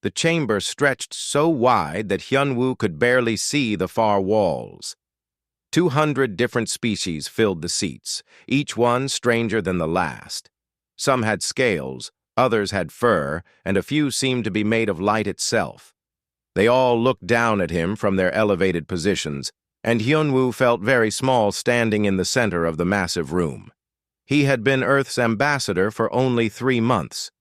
The chamber stretched so wide that Hyunwoo could barely see the far walls. 200 different species filled the seats, each one stranger than the last. Some had scales, others had fur, and a few seemed to be made of light itself. They all looked down at him from their elevated positions, and Hyunwoo felt very small standing in the center of the massive room. He had been Earth's ambassador for only 3 months.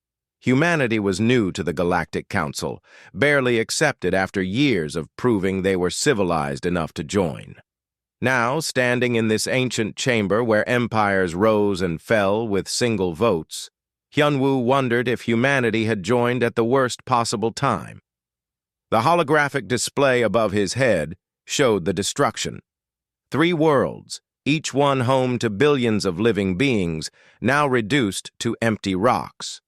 Humanity was new to the Galactic Council, barely accepted after years of proving they were civilized enough to join. Now, standing in this ancient chamber where empires rose and fell with single votes, Hyunwoo wondered if humanity had joined at the worst possible time. The holographic display above his head showed the destruction. 3 worlds, each one home to billions of living beings, now reduced to empty rocks.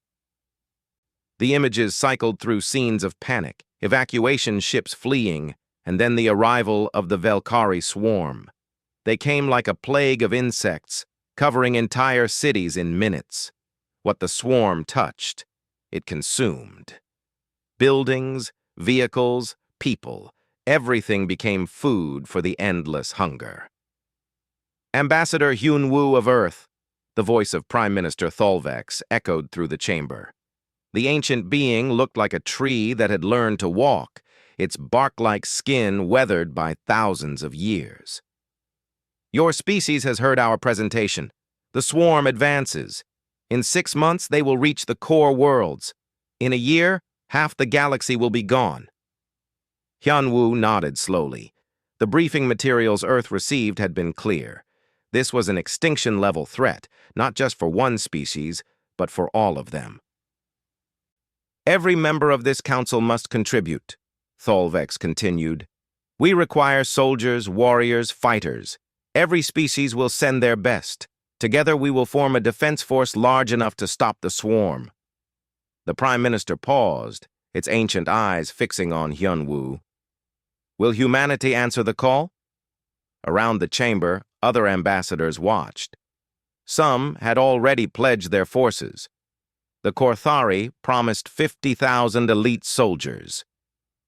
The images cycled through scenes of panic, evacuation ships fleeing, and then the arrival of the Valkyrie swarm. They came like a plague of insects, covering entire cities in minutes. What the swarm touched, it consumed. Buildings, vehicles, people, everything became food for the endless hunger. Ambassador Hyunwoo of Earth, the voice of Prime Minister Tholvex echoed through the chamber. The ancient being looked like a tree that had learned to walk, its bark-like skin weathered by thousands of years. Your species has heard our presentation. The swarm advances. In 6 months, they will reach the core worlds. In a year, half the galaxy will be gone. Hyunwoo nodded slowly. The briefing materials Earth received had been clear. This was an extinction-level threat, not just for one species, but for all of them. Every member of this council must contribute, Tholvex continued. We require soldiers, warriors, fighters. Every species will send their best. Together we will form a defense force large enough to stop the swarm. The Prime Minister paused, its ancient eyes fixing on Hyunwoo. Will humanity answer the call? Around the chamber, other ambassadors watched. Some had already pledged their forces. The Korthari promised 50,000 elite soldiers.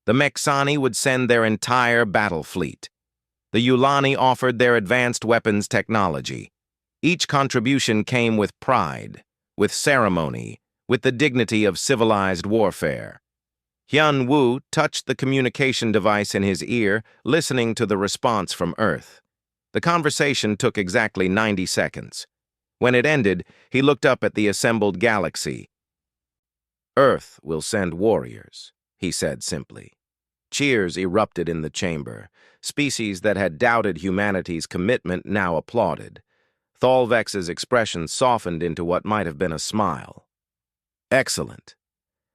The Mexani would send their entire battle fleet. The Yulani offered their advanced weapons technology. Each contribution came with pride, with ceremony, with the dignity of civilized warfare. Hyunwoo touched the communication device in his ear, listening to the response from Earth. The conversation took exactly 90 seconds. When it ended, he looked up at the assembled galaxy. Earth will send warriors, he said simply. Cheers erupted in the chamber. Species that had doubted humanity's commitment now applauded. Tholvex's expression softened into what might have been a smile. Excellent.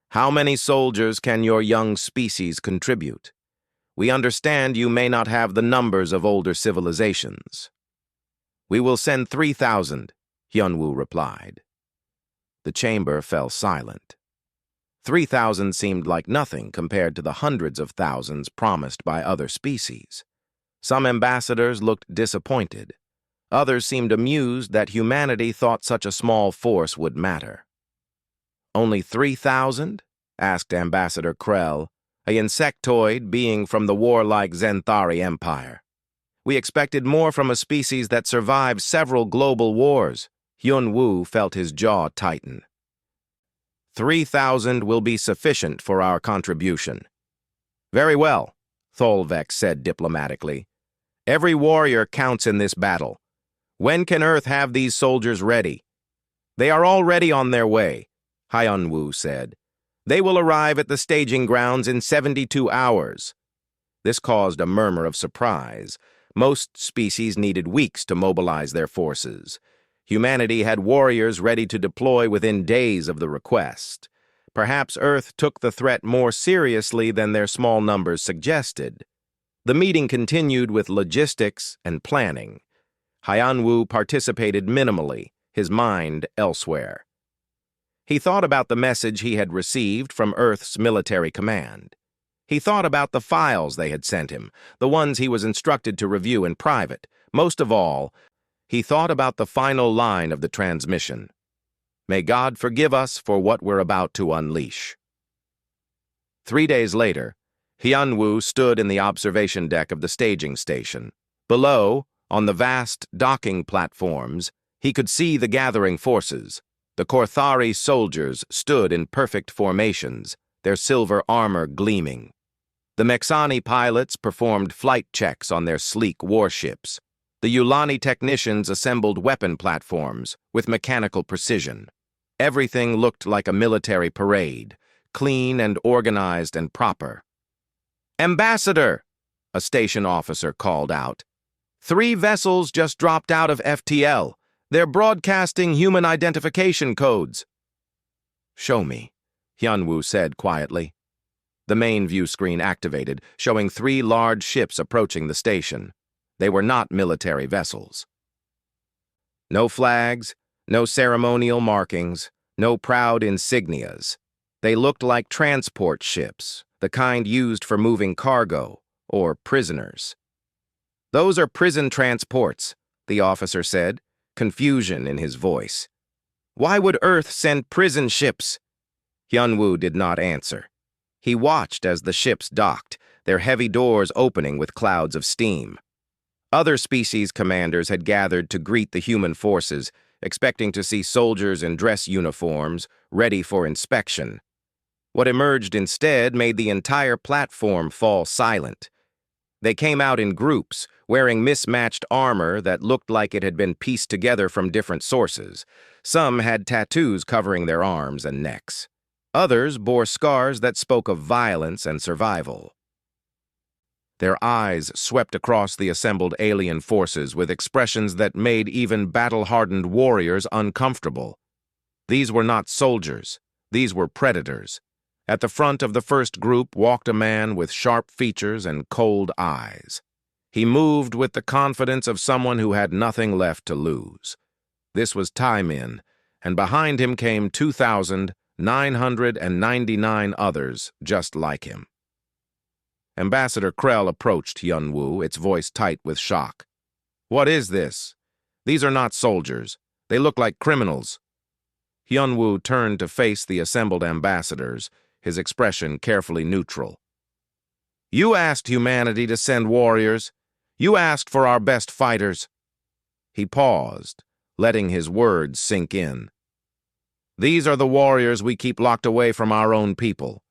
How many soldiers can your young species contribute? We understand you may not have the numbers of older civilizations. We will send 3,000, Hyunwoo replied. The chamber fell silent. 3,000 seemed like nothing compared to the hundreds of thousands promised by other species. Some ambassadors looked disappointed. Others seemed amused that humanity thought such a small force would matter. Only 3,000? Asked Ambassador Krell, a insectoid being from the warlike Zenthari Empire. We expected more from a species that survived several global wars. Hyunwoo felt his jaw tighten. 3,000 will be sufficient for our contribution. Very well, Tholvex said diplomatically. Every warrior counts in this battle. When can Earth have these soldiers ready? They are already on their way, Hyunwoo said. They will arrive at the staging grounds in 72 hours. This caused a murmur of surprise. Most species needed weeks to mobilize their forces. Humanity had warriors ready to deploy within days of the request. Perhaps Earth took the threat more seriously than their small numbers suggested. The meeting continued with logistics and planning. Hyunwoo participated minimally, his mind elsewhere. He thought about the message he had received from Earth's military command. He thought about the files they had sent him, the ones he was instructed to review in private. Most of all, he thought about the final line of the transmission. May God forgive us for what we're about to unleash. 3 days later, Hyun-woo stood in the observation deck of the staging station. Below, on the vast docking platforms, he could see the gathering forces. The Korthari soldiers stood in perfect formations, their silver armor gleaming. The Mexani pilots performed flight checks on their sleek warships. The Yulani technicians assembled weapon platforms with mechanical precision. Everything looked like a military parade, clean and organized and proper. "Ambassador!" a station officer called out. "3 vessels just dropped out of FTL. They're broadcasting human identification codes." "Show me," Hyun-woo said quietly. The main view screen activated, showing 3 large ships approaching the station. They were not military vessels. No flags, no ceremonial markings, no proud insignias. They looked like transport ships, the kind used for moving cargo or prisoners. "Those are prison transports," the officer said, confusion in his voice. "Why would Earth send prison ships?" Hyun-woo did not answer. He watched as the ships docked, their heavy doors opening with clouds of steam. Other species commanders had gathered to greet the human forces, expecting to see soldiers in dress uniforms, ready for inspection. What emerged instead made the entire platform fall silent. They came out in groups, wearing mismatched armor that looked like it had been pieced together from different sources. Some had tattoos covering their arms and necks. Others bore scars that spoke of violence and survival. Their eyes swept across the assembled alien forces with expressions that made even battle-hardened warriors uncomfortable. These were not soldiers. These were predators. At the front of the first group walked a man with sharp features and cold eyes. He moved with the confidence of someone who had nothing left to lose. This was temen, and behind him came 2,999 others just like him. Ambassador Krell approached Hyun-woo, its voice tight with shock. "What is this? These are not soldiers. They look like criminals." Hyun-woo turned to face the assembled ambassadors, his expression carefully neutral. "You asked humanity to send warriors. You asked for our best fighters." He paused, letting his words sink in. "These are the warriors we keep locked away from our own people.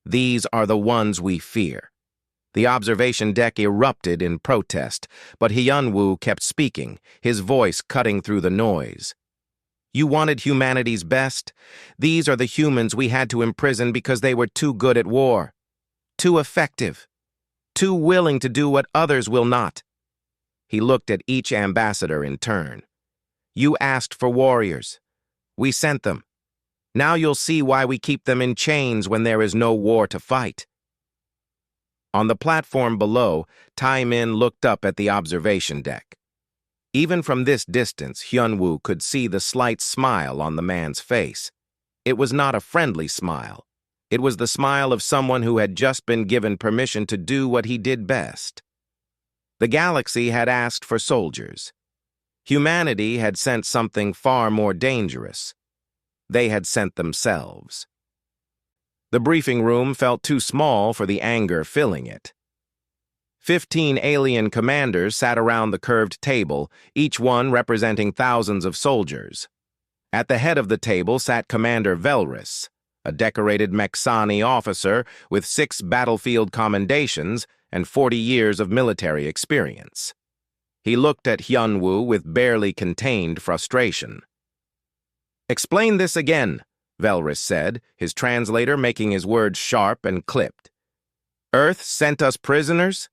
These are the ones we fear." The observation deck erupted in protest, but Hyun-woo kept speaking, his voice cutting through the noise. "You wanted humanity's best? These are the humans we had to imprison because they were too good at war, too effective, too willing to do what others will not." He looked at each ambassador in turn. "You asked for warriors. We sent them. Now you'll see why we keep them in chains when there is no war to fight." On the platform below, temen looked up at the observation deck. Even from this distance, Hyun-woo could see the slight smile on the man's face. It was not a friendly smile. It was the smile of someone who had just been given permission to do what he did best. The galaxy had asked for soldiers. Humanity had sent something far more dangerous. They had sent themselves. The briefing room felt too small for the anger filling it. 15 alien commanders sat around the curved table, each one representing thousands of soldiers. At the head of the table sat Commander Velris, a decorated Mexani officer with 6 battlefield commendations and 40 years of military experience. He looked at Hyun-woo with barely contained frustration. "Explain this again," Velris said, his translator making his words sharp and clipped. "Earth sent us prisoners?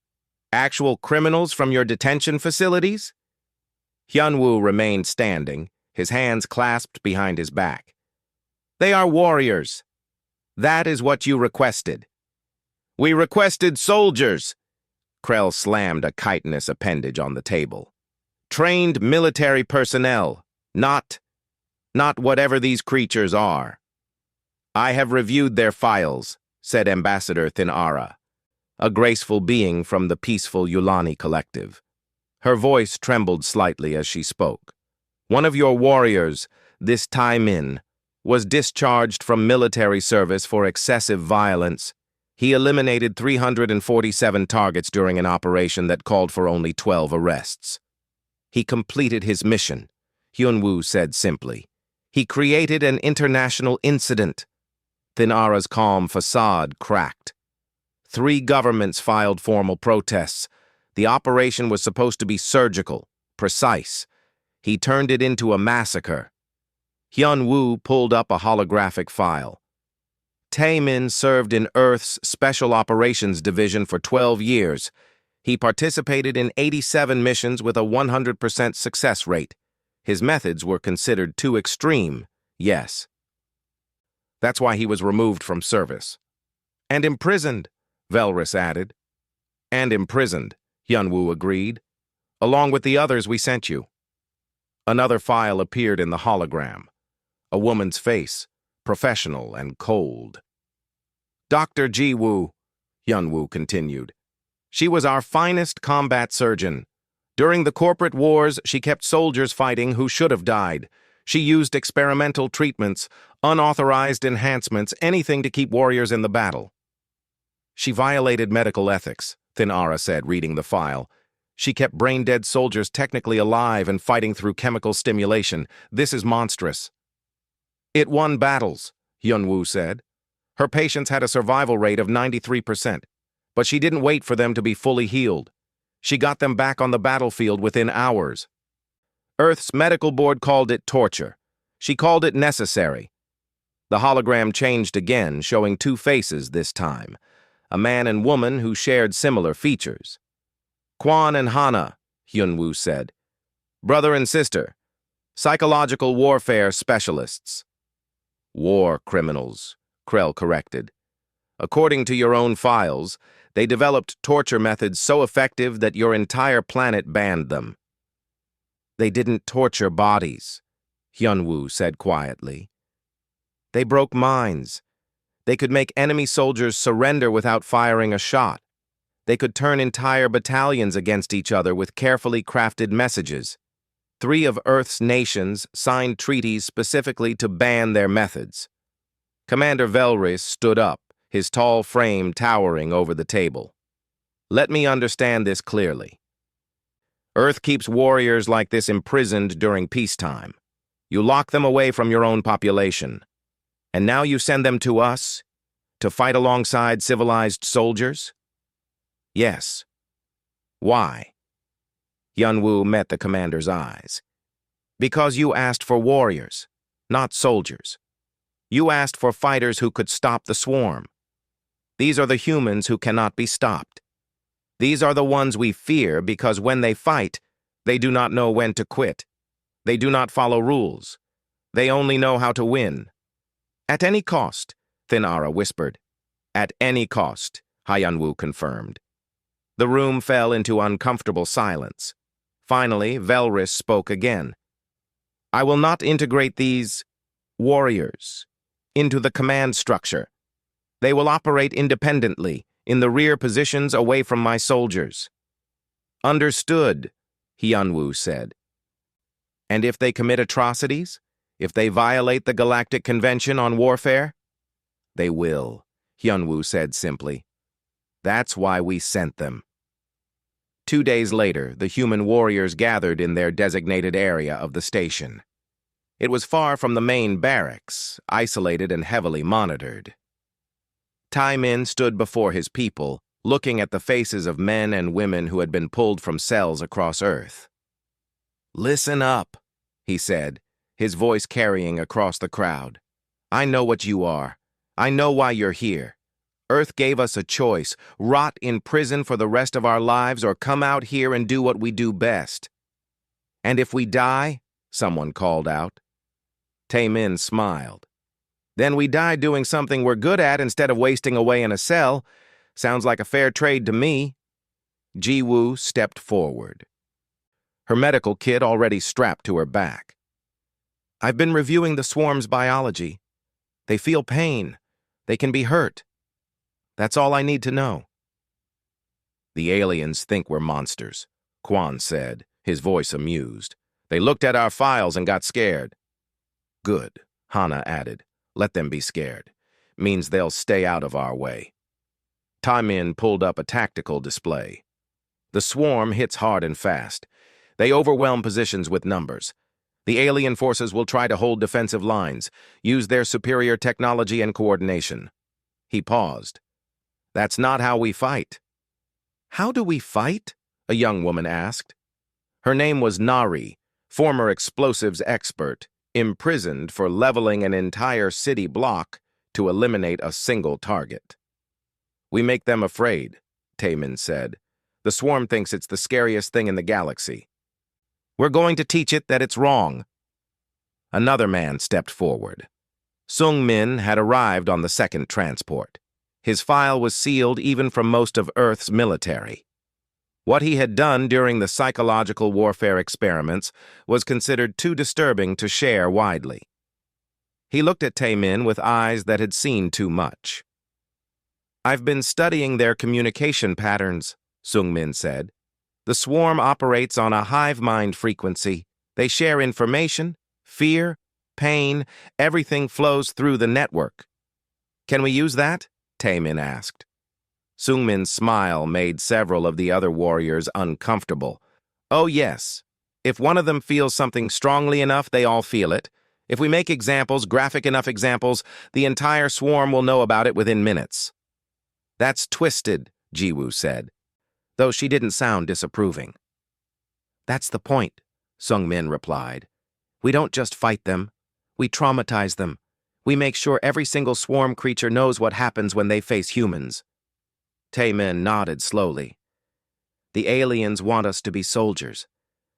Actual criminals from your detention facilities?" Hyun-woo remained standing, his hands clasped behind his back. "They are warriors. That is what you requested." "We requested soldiers." Krell slammed a chitinous appendage on the table. "Trained military personnel, not whatever these creatures are." "I have reviewed their files," said Ambassador Thinara, a graceful being from the peaceful Yulani collective. Her voice trembled slightly as she spoke. "One of your warriors, this temen, was discharged from military service for excessive violence. He eliminated 347 targets during an operation that called for only 12 arrests. He completed his mission, Hyun-woo said simply. He created an international incident. Thin-Ara's calm facade cracked. 3 governments filed formal protests. The operation was supposed to be surgical, precise. He turned it into a massacre. Hyun-woo pulled up a holographic file. Temen served in Earth's Special Operations Division for 12 years. He participated in 87 missions with a 100% success rate. His methods were considered too extreme, yes. That's why he was removed from service. And imprisoned, Velrus added. And imprisoned, Hyun-woo agreed, along with the others we sent you. Another file appeared in the hologram. A woman's face, professional and cold. Dr. Ji-woo, Hyun-woo continued. She was our finest combat surgeon. During the corporate wars, she kept soldiers fighting who should have died. She used experimental treatments, unauthorized enhancements, anything to keep warriors in the battle. She violated medical ethics, Thin-Ara said, reading the file. She kept brain-dead soldiers technically alive and fighting through chemical stimulation. This is monstrous. It won battles, Hyun-woo said. Her patients had a survival rate of 93%, but she didn't wait for them to be fully healed. She got them back on the battlefield within hours. Earth's medical board called it torture. She called it necessary. The hologram changed again, showing 2 faces this time, a man and woman who shared similar features. Kwon and Hana, Hyun-woo said. Brother and sister. Psychological warfare specialists. War criminals, Krell corrected. According to your own files, they developed torture methods so effective that your entire planet banned them. They didn't torture bodies, Hyun-woo said quietly. They broke minds. They could make enemy soldiers surrender without firing a shot. They could turn entire battalions against each other with carefully crafted messages. 3 of Earth's nations signed treaties specifically to ban their methods. Commander Velrus stood up, his tall frame towering over the table. Let me understand this clearly. Earth keeps warriors like this imprisoned during peacetime. You lock them away from your own population. And now you send them to us, to fight alongside civilized soldiers? Yes. Why? Hyun-woo met the commander's eyes. Because you asked for warriors, not soldiers. You asked for fighters who could stop the swarm. These are the humans who cannot be stopped. These are the ones we fear because when they fight, they do not know when to quit. They do not follow rules. They only know how to win. At any cost, Thin-Ara whispered. At any cost, Hyun-woo confirmed. The room fell into uncomfortable silence. Finally, Velrus spoke again. I will not integrate these warriors into the command structure. They will operate independently, in the rear positions away from my soldiers. Understood, Hyun-woo said. And if they commit atrocities? If they violate the Galactic Convention on Warfare? They will, Hyun-woo said simply. That's why we sent them. 2 days later, the human warriors gathered in their designated area of the station. It was far from the main barracks, isolated and heavily monitored. Temen stood before his people, looking at the faces of men and women who had been pulled from cells across Earth. Listen up, he said, his voice carrying across the crowd. I know what you are. I know why you're here. Earth gave us a choice, rot in prison for the rest of our lives or come out here and do what we do best. And if we die, someone called out. Temen smiled. Then we die doing something we're good at instead of wasting away in a cell. Sounds like a fair trade to me. Ji-woo stepped forward. Her medical kit already strapped to her back. I've been reviewing the swarm's biology. They feel pain. They can be hurt. That's all I need to know. The aliens think we're monsters, Kwon said, his voice amused. They looked at our files and got scared. Good, Hana added. Let them be scared. Means they'll stay out of our way. temen pulled up a tactical display. The swarm hits hard and fast. They overwhelm positions with numbers. The alien forces will try to hold defensive lines, use their superior technology and coordination. He paused. That's not how we fight. How do we fight? A young woman asked. Her name was Nari, former explosives expert, imprisoned for leveling an entire city block to eliminate a single target. We make them afraid, temen said. The swarm thinks it's the scariest thing in the galaxy. We're going to teach it that it's wrong. Another man stepped forward. Sung Min had arrived on the second transport. His file was sealed even from most of Earth's military. What he had done during the psychological warfare experiments was considered too disturbing to share widely. He looked at temen with eyes that had seen too much. I've been studying their communication patterns, Sung Min said. The swarm operates on a hive mind frequency. They share information, fear, pain, everything flows through the network. Can we use that? temen asked. Sung Min's smile made several of the other warriors uncomfortable. Oh yes, if one of them feels something strongly enough, they all feel it. If we make examples, graphic enough examples, the entire swarm will know about it within minutes. That's twisted, Jiwoo said, though she didn't sound disapproving. That's the point, Sung Min replied. We don't just fight them, we traumatize them. We make sure every single swarm creature knows what happens when they face humans. temen nodded slowly. The aliens want us to be soldiers.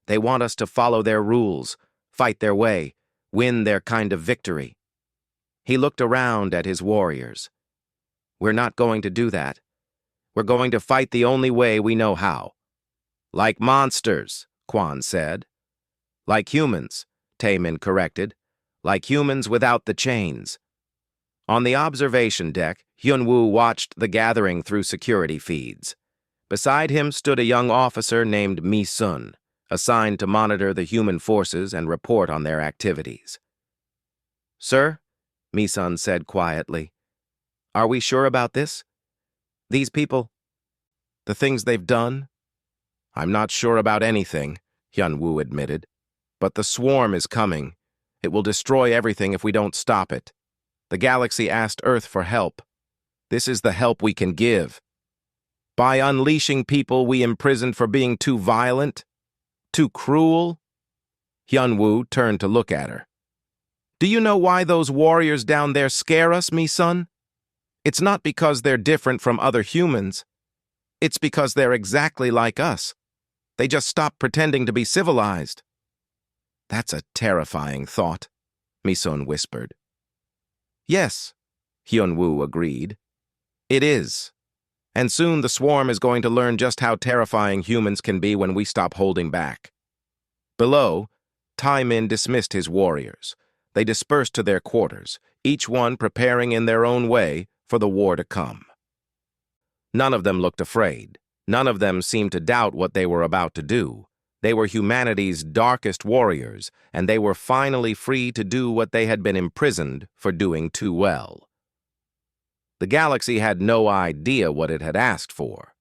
They want us to follow their rules, fight their way, win their kind of victory. He looked around at his warriors. We're not going to do that. We're going to fight the only way we know how. Like monsters, Quan said. Like humans, temen corrected. Like humans without the chains. On the observation deck, Hyunwoo watched the gathering through security feeds. Beside him stood a young officer named Mi-sun, assigned to monitor the human forces and report on their activities. Sir, Mi-sun said quietly, are we sure about this? These people, the things they've done? I'm not sure about anything, Hyunwoo admitted. But the swarm is coming. It will destroy everything if we don't stop it. The galaxy asked Earth for help. This is the help we can give. By unleashing people we imprisoned for being too violent, too cruel. Hyunwoo turned to look at her. Do you know why those warriors down there scare us, Mi-sun? It's not because they're different from other humans. It's because they're exactly like us. They just stopped pretending to be civilized. That's a terrifying thought, Mi-sun whispered. Yes, Hyunwoo agreed. It is. And soon the swarm is going to learn just how terrifying humans can be when we stop holding back. Below, temen dismissed his warriors. They dispersed to their quarters, each one preparing in their own way for the war to come. None of them looked afraid. None of them seemed to doubt what they were about to do. They were humanity's darkest warriors, and they were finally free to do what they had been imprisoned for doing too well. The galaxy had no idea what it had asked for.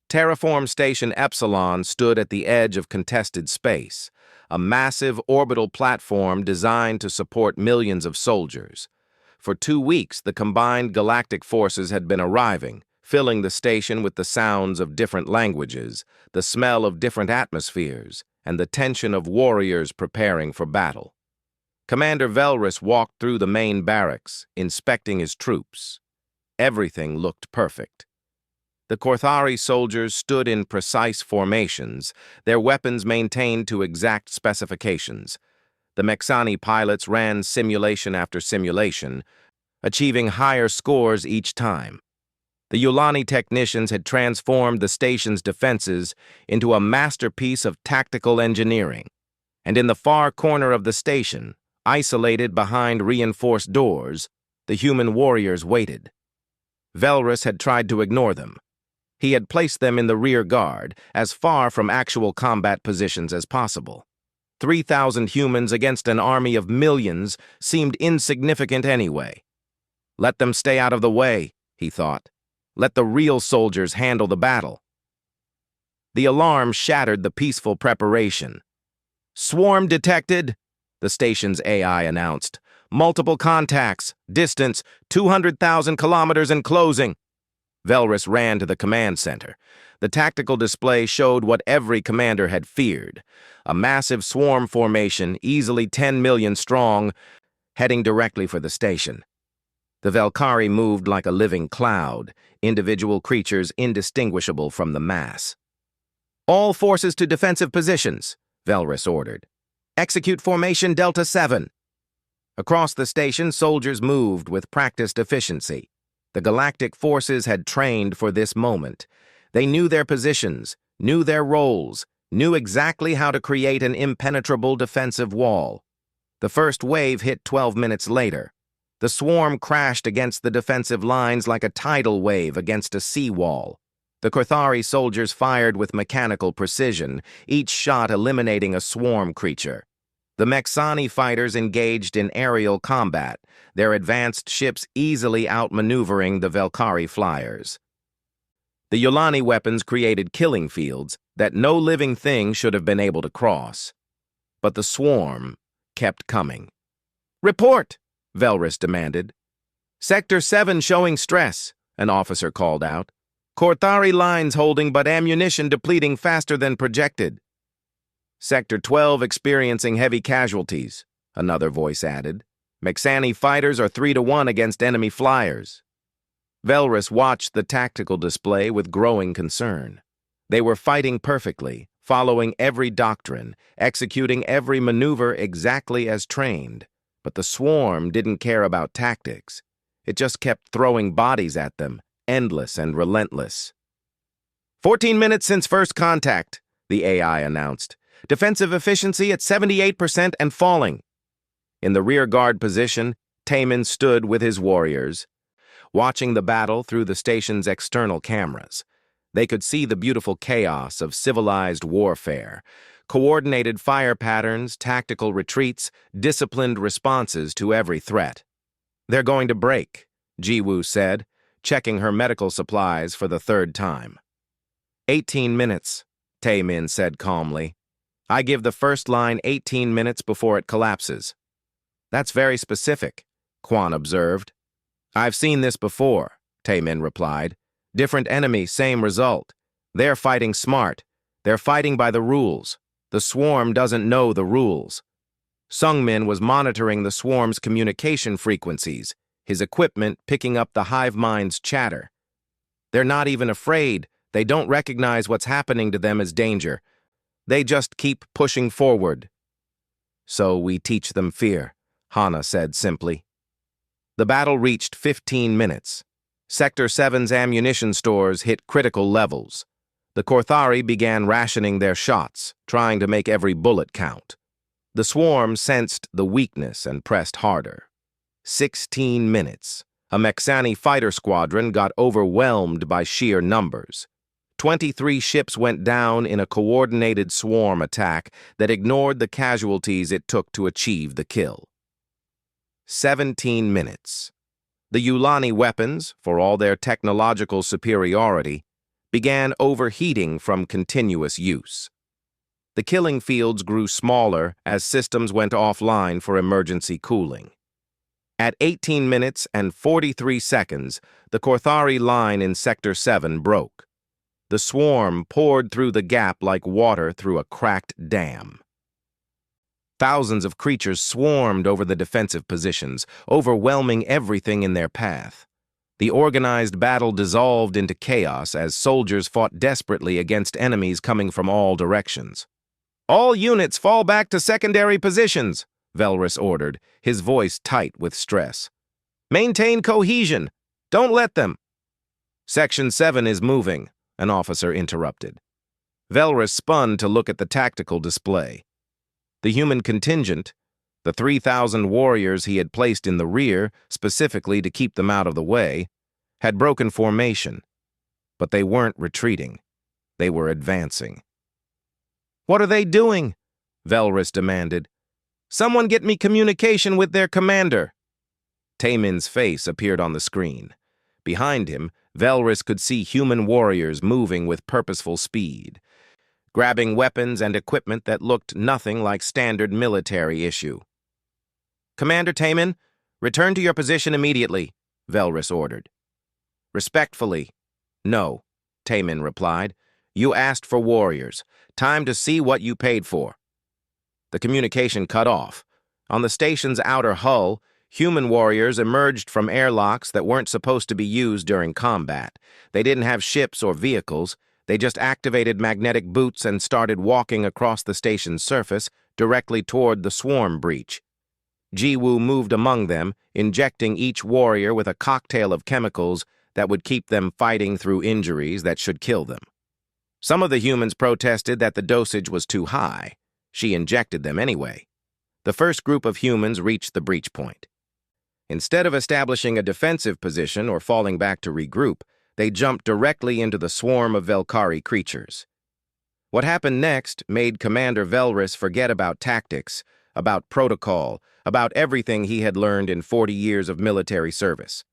Terraform Station Epsilon stood at the edge of contested space, a massive orbital platform designed to support millions of soldiers. For 2 weeks, the combined galactic forces had been arriving, filling the station with the sounds of different languages, the smell of different atmospheres, and the tension of warriors preparing for battle. Commander Velrus walked through the main barracks, inspecting his troops. Everything looked perfect. The Korthari soldiers stood in precise formations, their weapons maintained to exact specifications. The Mexani pilots ran simulation after simulation, achieving higher scores each time. The Yulani technicians had transformed the station's defenses into a masterpiece of tactical engineering. And in the far corner of the station, isolated behind reinforced doors, the human warriors waited. Velrus had tried to ignore them. He had placed them in the rear guard, as far from actual combat positions as possible. 3,000 humans against an army of millions seemed insignificant anyway. Let them stay out of the way, he thought. Let the real soldiers handle the battle. The alarm shattered the peaceful preparation. Swarm detected, the station's AI announced. Multiple contacts, distance 200,000 kilometers and closing. Velrus ran to the command center. The tactical display showed what every commander had feared. A massive swarm formation, easily 10 million strong, heading directly for the station. The Velkari moved like a living cloud, individual creatures indistinguishable from the mass. All forces to defensive positions, Velrus ordered. Execute formation Delta 7. Across the station, soldiers moved with practiced efficiency. The galactic forces had trained for this moment. They knew their positions, knew their roles, knew exactly how to create an impenetrable defensive wall. The first wave hit 12 minutes later. The swarm crashed against the defensive lines like a tidal wave against a seawall. The Korthari soldiers fired with mechanical precision, each shot eliminating a swarm creature. The Mexani fighters engaged in aerial combat, their advanced ships easily outmaneuvering the Velkari flyers. The Yulani weapons created killing fields that no living thing should have been able to cross. But the swarm kept coming. "Report!" Velrus demanded. "Sector 7 showing stress," an officer called out. "Korthari lines holding but ammunition depleting faster than projected." "Sector 12 experiencing heavy casualties," another voice added. "Mexani fighters are 3-1 against enemy flyers." Velrus watched the tactical display with growing concern. They were fighting perfectly, following every doctrine, executing every maneuver exactly as trained. But the swarm didn't care about tactics. It just kept throwing bodies at them, endless and relentless. 14 minutes since first contact, the AI announced. Defensive efficiency at 78% and falling. In the rear guard position, temen stood with his warriors, watching the battle through the station's external cameras. They could see the beautiful chaos of civilized warfare, coordinated fire patterns, tactical retreats, disciplined responses to every threat. "They're going to break," Jiwoo said, checking her medical supplies for the third time. 18 minutes, temen said calmly. "I give the first line 18 minutes before it collapses." "That's very specific," Quan observed. "I've seen this before," temen replied. "Different enemy, same result. They're fighting smart. They're fighting by the rules. The swarm doesn't know the rules." Sungmin was monitoring the swarm's communication frequencies, his equipment picking up the hive mind's chatter. "They're not even afraid. They don't recognize what's happening to them as danger. They just keep pushing forward." "So we teach them fear," Hana said simply. The battle reached 15 minutes. Sector 7's ammunition stores hit critical levels. The Korthari began rationing their shots, trying to make every bullet count. The swarm sensed the weakness and pressed harder. 16 minutes. A Mexani fighter squadron got overwhelmed by sheer numbers. 23 ships went down in a coordinated swarm attack that ignored the casualties it took to achieve the kill. 17 minutes. The Yulani weapons, for all their technological superiority, began overheating from continuous use. The killing fields grew smaller as systems went offline for emergency cooling. At 18 minutes and 43 seconds, the Korthari line in Sector 7 broke. The swarm poured through the gap like water through a cracked dam. Thousands of creatures swarmed over the defensive positions, overwhelming everything in their path. The organized battle dissolved into chaos as soldiers fought desperately against enemies coming from all directions. "All units fall back to secondary positions," Velrus ordered, his voice tight with stress. "Maintain cohesion. Don't let them." "Section 7 is moving," an officer interrupted. Velrus spun to look at the tactical display. The human contingent, the 3,000 warriors he had placed in the rear, specifically to keep them out of the way, had broken formation. But they weren't retreating. They were advancing. "What are they doing?" Velrus demanded. "Someone get me communication with their commander." Temen's face appeared on the screen. Behind him, Velrus could see human warriors moving with purposeful speed, grabbing weapons and equipment that looked nothing like standard military issue. "Commander Temen, return to your position immediately," Velrus ordered. "Respectfully, no," Temen replied. "You asked for warriors. Time to see what you paid for." The communication cut off. On the station's outer hull, human warriors emerged from airlocks that weren't supposed to be used during combat. They didn't have ships or vehicles. They just activated magnetic boots and started walking across the station's surface directly toward the swarm breach. Jiwoo moved among them, injecting each warrior with a cocktail of chemicals that would keep them fighting through injuries that should kill them. Some of the humans protested that the dosage was too high. She injected them anyway. The first group of humans reached the breach point. Instead of establishing a defensive position or falling back to regroup, they jumped directly into the swarm of Velkari creatures. What happened next made Commander Velrus forget about tactics, about protocol, about everything he had learned in 40 years of military service.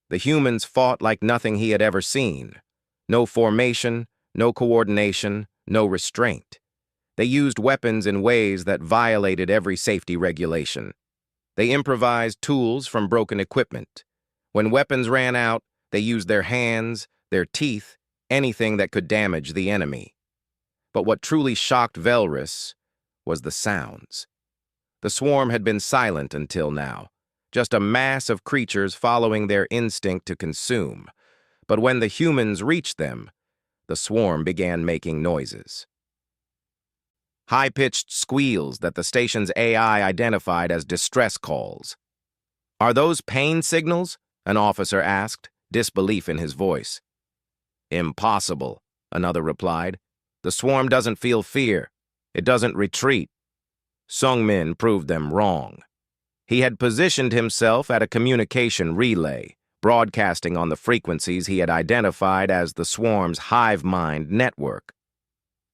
The humans fought like nothing he had ever seen. No formation, no coordination, no restraint. They used weapons in ways that violated every safety regulation. They improvised tools from broken equipment. When weapons ran out, they used their hands, their teeth, anything that could damage the enemy. But what truly shocked Velrus was the sounds. The swarm had been silent until now, just a mass of creatures following their instinct to consume. But when the humans reached them, the swarm began making noises. High-pitched squeals that the station's AI identified as distress calls. "Are those pain signals?" an officer asked, disbelief in his voice. "Impossible," another replied. "The swarm doesn't feel fear. It doesn't retreat." Sungmin proved them wrong. He had positioned himself at a communication relay, broadcasting on the frequencies he had identified as the swarm's hive mind network.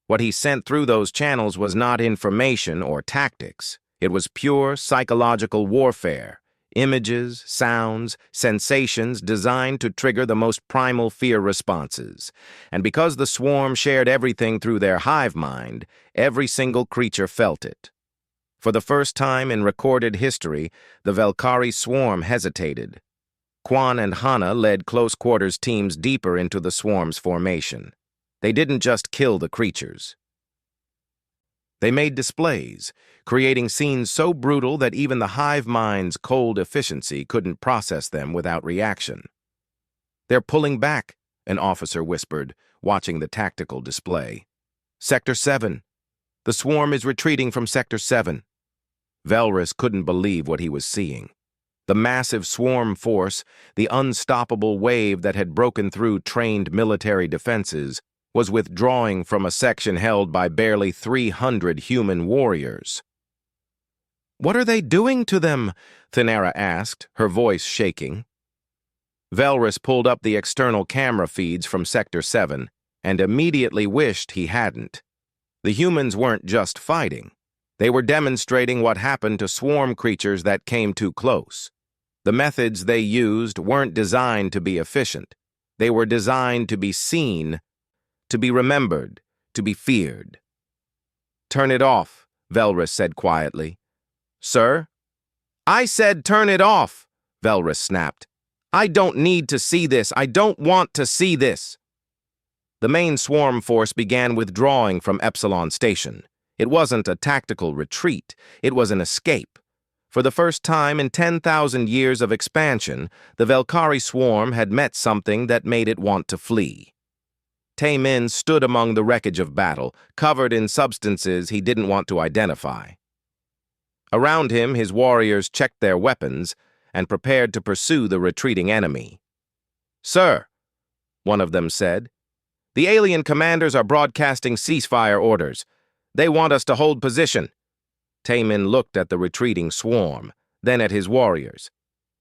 What he sent through those channels was not information or tactics. It was pure psychological warfare, images, sounds, sensations designed to trigger the most primal fear responses. And because the swarm shared everything through their hive mind, every single creature felt it. For the first time in recorded history, the Velkari swarm hesitated. Quan and Hana led close-quarters teams deeper into the swarm's formation. They didn't just kill the creatures. They made displays, creating scenes so brutal that even the hive mind's cold efficiency couldn't process them without reaction. "They're pulling back," an officer whispered, watching the tactical display. "Sector 7. The swarm is retreating from Sector 7. Velrus couldn't believe what he was seeing. The massive swarm force, the unstoppable wave that had broken through trained military defenses, was withdrawing from a section held by barely 300 human warriors. "What are they doing to them?" Thanera asked, her voice shaking. Velrus pulled up the external camera feeds from Sector 7 and immediately wished he hadn't. The humans weren't just fighting. They were demonstrating what happened to swarm creatures that came too close. The methods they used weren't designed to be efficient. They were designed to be seen, to be remembered, to be feared. "Turn it off," Velrus said quietly. "Sir?" "I said turn it off," Velrus snapped. "I don't need to see this. I don't want to see this." The main swarm force began withdrawing from Epsilon Station. It wasn't a tactical retreat. It was an escape. For the first time in 10,000 years of expansion, the Velkari swarm had met something that made it want to flee. Temen stood among the wreckage of battle, covered in substances he didn't want to identify. Around him, his warriors checked their weapons and prepared to pursue the retreating enemy. "Sir," one of them said, "the alien commanders are broadcasting ceasefire orders. They want us to hold position." Temen looked at the retreating swarm, then at his warriors.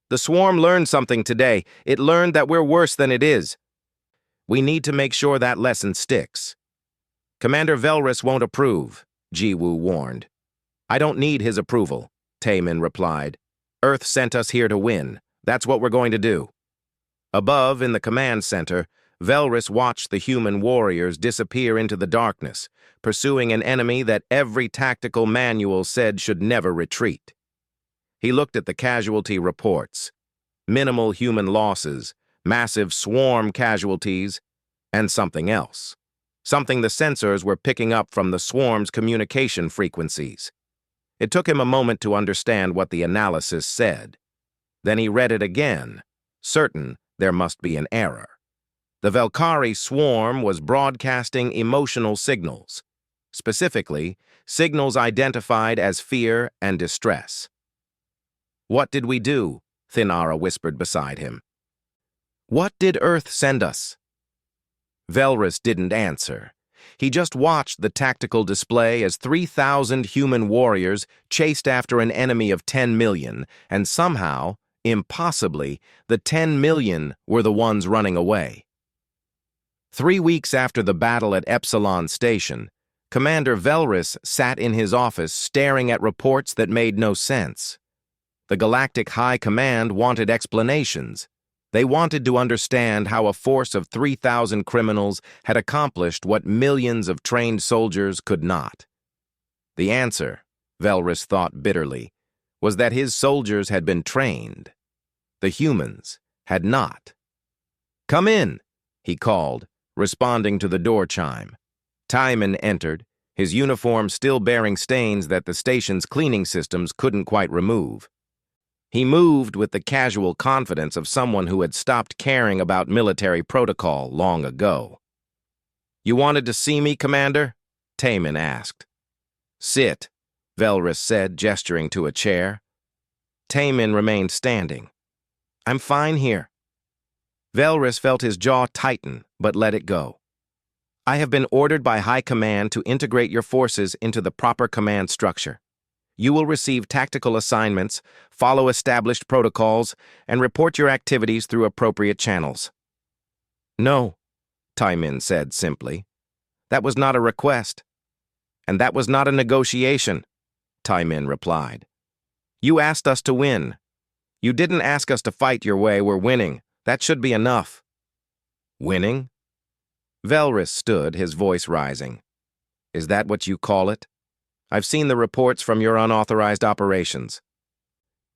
"The swarm learned something today. It learned that we're worse than it is. We need to make sure that lesson sticks." "Commander Velrus won't approve," Jiwoo warned. "I don't need his approval," Temen replied. "Earth sent us here to win. That's what we're going to do." Above, in the command center, Velrus watched the human warriors disappear into the darkness, pursuing an enemy that every tactical manual said should never retreat. He looked at the casualty reports. Minimal human losses, massive swarm casualties, and something else. Something the sensors were picking up from the swarm's communication frequencies. It took him a moment to understand what the analysis said. Then he read it again, certain there must be an error. The Velkari swarm was broadcasting emotional signals, specifically, signals identified as fear and distress. "What did we do?" Thinara whispered beside him. "What did Earth send us?" Velrus didn't answer. He just watched the tactical display as 3,000 human warriors chased after an enemy of 10 million, and somehow, impossibly, the 10 million were the ones running away. 3 weeks after the battle at Epsilon Station, Commander Velrus sat in his office staring at reports that made no sense. The Galactic High Command wanted explanations. They wanted to understand how a force of 3,000 criminals had accomplished what millions of trained soldiers could not. The answer, Velrus thought bitterly, was that his soldiers had been trained. The humans had not. "Come in," he called, responding to the door chime. Temen entered, his uniform still bearing stains that the station's cleaning systems couldn't quite remove. He moved with the casual confidence of someone who had stopped caring about military protocol long ago. "You wanted to see me, Commander?" Temen asked. "Sit," Velrus said, gesturing to a chair. Temen remained standing. "I'm fine here." Velrus felt his jaw tighten, but let it go. "I have been ordered by High Command to integrate your forces into the proper command structure. You will receive tactical assignments, follow established protocols, and report your activities through appropriate channels." "No," Temen said simply. "That was not a request." "And that was not a negotiation," Temen replied. "You asked us to win. You didn't ask us to fight your way. We're winning. That should be enough." "Winning?" Velrus stood, his voice rising. "Is that what you call it? I've seen the reports from your unauthorized operations.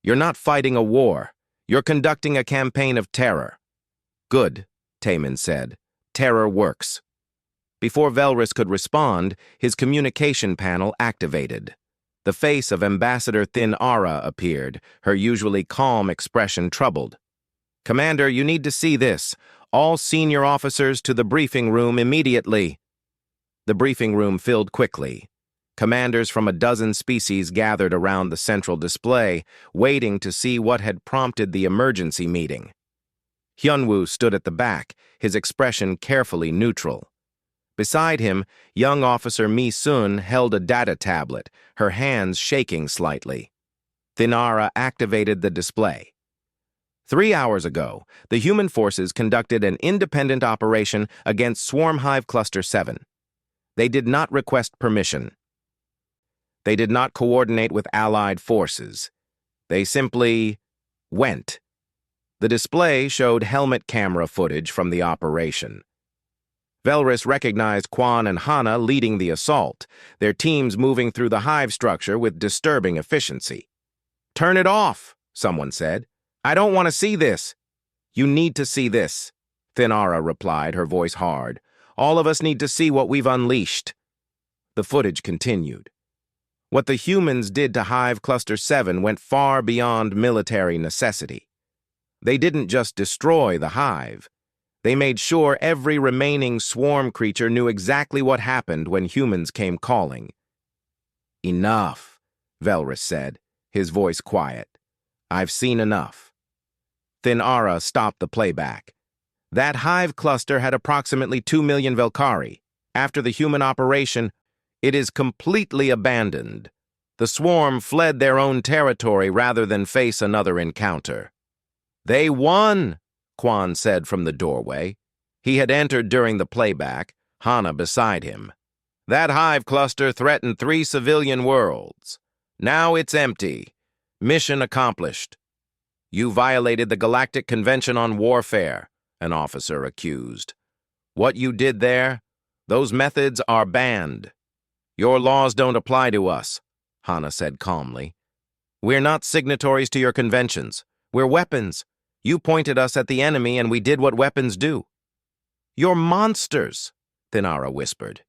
You're not fighting a war. You're conducting a campaign of terror." "Good," Temen said. "Terror works." Before Velrus could respond, his communication panel activated. The face of Ambassador Thinara appeared, her usually calm expression troubled. "Commander, you need to see this. All senior officers to the briefing room immediately." The briefing room filled quickly. Commanders from a dozen species gathered around the central display, waiting to see what had prompted the emergency meeting. Hyunwoo stood at the back, his expression carefully neutral. Beside him, young officer Mi Sun held a data tablet, her hands shaking slightly. Thinara activated the display. 3 hours ago, the human forces conducted an independent operation against Swarm Hive Cluster 7. They did not request permission. They did not coordinate with allied forces. They simply went. The display showed helmet camera footage from the operation. Velrus recognized Quan and Hana leading the assault, their teams moving through the hive structure with disturbing efficiency. "Turn it off," someone said. "I don't want to see this." "You need to see this," Thinara replied, her voice hard. "All of us need to see what we've unleashed." The footage continued. What the humans did to Hive Cluster 7 went far beyond military necessity. They didn't just destroy the hive. They made sure every remaining swarm creature knew exactly what happened when humans came calling. "Enough," Velrus said, his voice quiet. "I've seen enough." Thinara stopped the playback. That hive cluster had approximately 2 million Velkari. After the human operation, it is completely abandoned. The swarm fled their own territory rather than face another encounter. "They won," Quan said from the doorway. He had entered during the playback, Hana beside him. "That hive cluster threatened 3 civilian worlds. Now it's empty. Mission accomplished. You violated the Galactic Convention on Warfare. an officer accused. "What you did there? Those methods are banned." "Your laws don't apply to us," Hana said calmly. "We're not signatories to your conventions. We're weapons. You pointed us at the enemy and we did what weapons do." "You're monsters," Thinara whispered.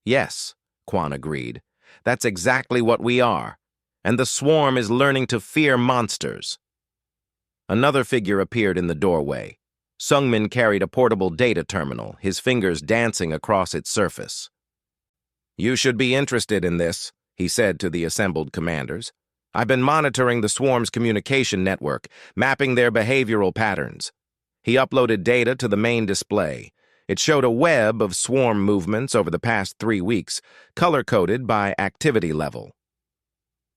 "Yes," Quan agreed. "That's exactly what we are. And the swarm is learning to fear monsters." Another figure appeared in the doorway. Sungmin carried a portable data terminal, his fingers dancing across its surface. "You should be interested in this," he said to the assembled commanders. "I've been monitoring the swarm's communication network, mapping their behavioral patterns." He uploaded data to the main display. It showed a web of swarm movements over the past 3 weeks, color-coded by activity level.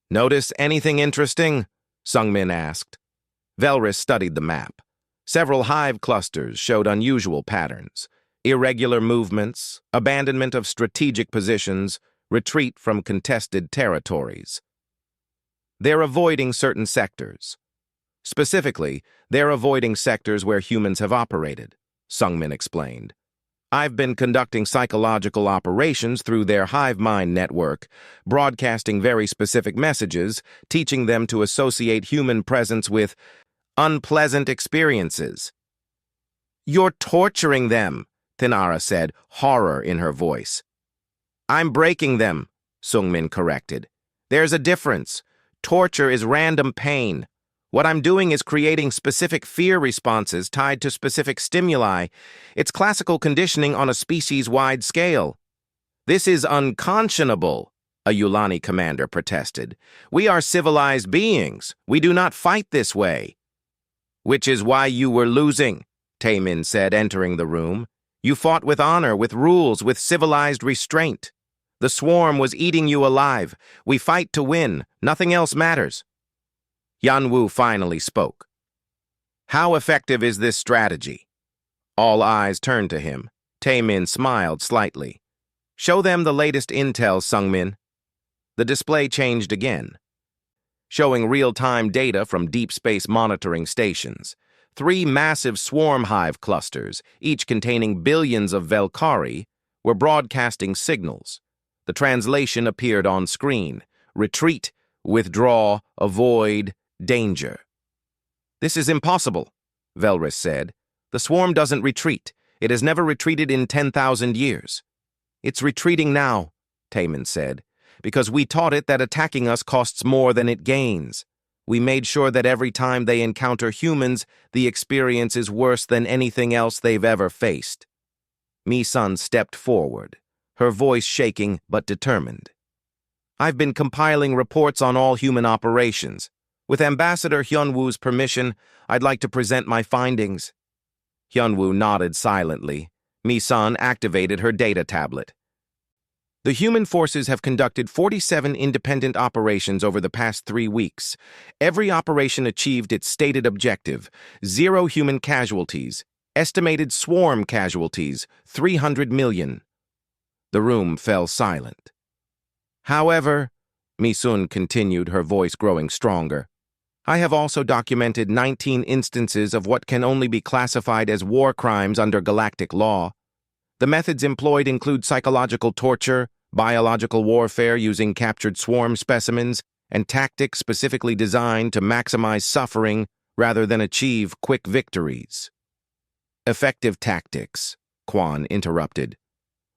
"Notice anything interesting?" Sungmin asked. Velris studied the map. Several hive clusters showed unusual patterns: irregular movements, abandonment of strategic positions, retreat from contested territories. "They're avoiding certain sectors. Specifically, they're avoiding sectors where humans have operated," Sungmin explained. "I've been conducting psychological operations through their hive mind network, broadcasting very specific messages, teaching them to associate human presence with unpleasant experiences." "You're torturing them," Thinara said, horror in her voice. "I'm breaking them," Sungmin corrected. "There's a difference. Torture is random pain. What I'm doing is creating specific fear responses tied to specific stimuli. It's classical conditioning on a species-wide scale." "This is unconscionable," a Yulani commander protested. "We are civilized beings. We do not fight this way." "Which is why you were losing," Temen said, entering the room. "You fought with honor, with rules, with civilized restraint. The swarm was eating you alive. We fight to win. Nothing else matters." Yanwu finally spoke. "How effective is this strategy?" All eyes turned to him. Temen smiled slightly. "Show them the latest intel, Sungmin." The display changed again, showing real-time data from deep space monitoring stations. 3 massive swarm hive clusters, each containing billions of Velkari, were broadcasting signals. The translation appeared on screen: retreat, withdraw, avoid, danger. "This is impossible," Velris said. "The swarm doesn't retreat. It has never retreated in 10,000 years. "It's retreating now," Temen said, "because we taught it that attacking us costs more than it gains. We made sure that every time they encounter humans, the experience is worse than anything else they've ever faced." Mi-sun stepped forward, her voice shaking but determined. "I've been compiling reports on all human operations. With Ambassador Hyunwoo's permission, I'd like to present my findings." Hyunwoo nodded silently. Mi-sun activated her data tablet. "The human forces have conducted 47 independent operations over the past 3 weeks. Every operation achieved its stated objective: 0 human casualties. Estimated swarm casualties: 300 million. The room fell silent. "However," Mi-sun continued, her voice growing stronger, "I have also documented 19 instances of what can only be classified as war crimes under galactic law. The methods employed include psychological torture, biological warfare using captured swarm specimens, and tactics specifically designed to maximize suffering rather than achieve quick victories." "Effective tactics," Quan interrupted.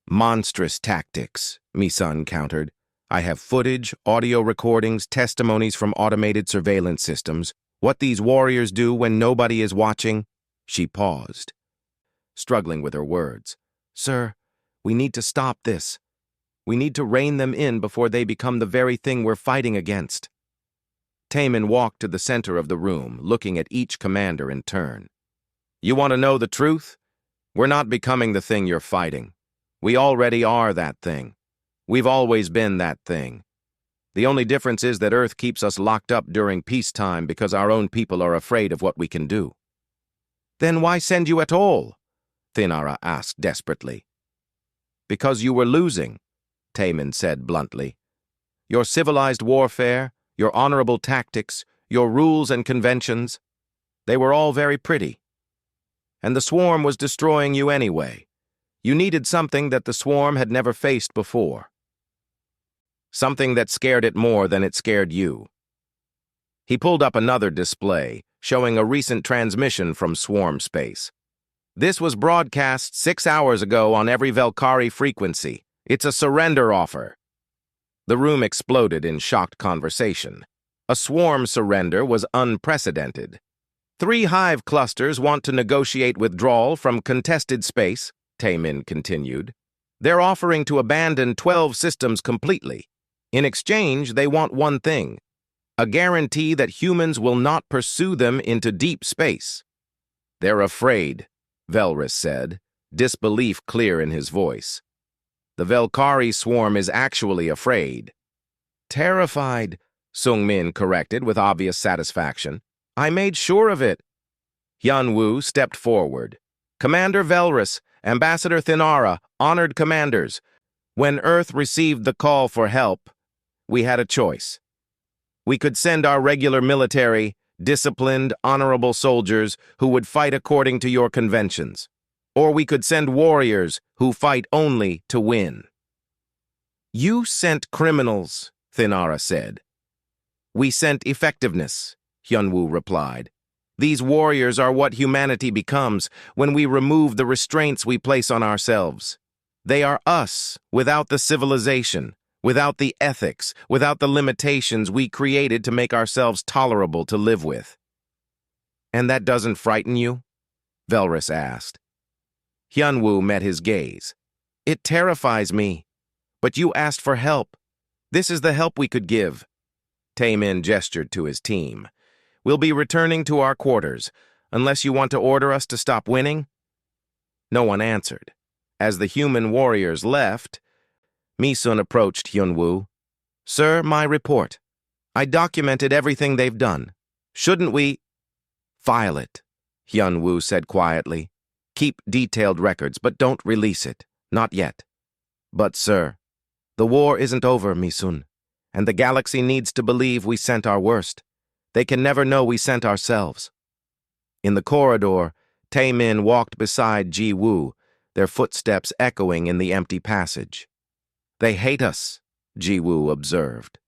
"Monstrous tactics," Mi-sun countered. "I have footage, audio recordings, testimonies from automated surveillance systems. What these warriors do when nobody is watching." She paused, struggling with her words. "Sir, we need to stop this. We need to rein them in before they become the very thing we're fighting against." Temen walked to the center of the room, looking at each commander in turn. "You want to know the truth? We're not becoming the thing you're fighting. We already are that thing. We've always been that thing. The only difference is that Earth keeps us locked up during peacetime because our own people are afraid of what we can do." "Then why send you at all?" Thinara asked desperately. "Because you were losing," Temen said bluntly. "Your civilized warfare, your honorable tactics, your rules and conventions, they were all very pretty. and the swarm was destroying you anyway. You needed something that the swarm had never faced before. Something that scared it more than it scared you. He pulled up another display, showing a recent transmission from swarm space. This was broadcast 6 hours ago on every Velkari frequency. It's a surrender offer. The room exploded in shocked conversation. A swarm surrender was unprecedented. 3 hive clusters want to negotiate withdrawal from contested space, temen continued. They're offering to abandon 12 systems completely. In exchange, they want one thing: a guarantee that humans will not pursue them into deep space. They're afraid, Velrus said, disbelief clear in his voice. The Velkari swarm is actually afraid. Terrified, Sungmin corrected with obvious satisfaction. I made sure of it. Hyunwoo stepped forward. Commander Velrus, Ambassador Thinara, honored commanders. When Earth received the call for help, we had a choice. We could send our regular military, disciplined, honorable soldiers who would fight according to your conventions. Or we could send warriors who fight only to win. You sent criminals, Thinara said. We sent effectiveness, Hyunwoo replied. These warriors are what humanity becomes when we remove the restraints we place on ourselves. They are us without the civilization, without the ethics, without the limitations we created to make ourselves tolerable to live with. And that doesn't frighten you? Velrus asked. Hyunwoo met his gaze. It terrifies me. But you asked for help. This is the help we could give. Temen gestured to his team. We'll be returning to our quarters, unless you want to order us to stop winning? No one answered. As the human warriors left, Misun approached Hyunwoo. Sir, my report. I documented everything they've done. Shouldn't we? File it, Hyunwoo said quietly. Keep detailed records, but don't release it. Not yet. But, sir, the war isn't over, Misun, and the galaxy needs to believe we sent our worst. They can never know we sent ourselves. In the corridor, Temen walked beside Ji-woo, their footsteps echoing in the empty passage. They hate us, Ji-woo observed.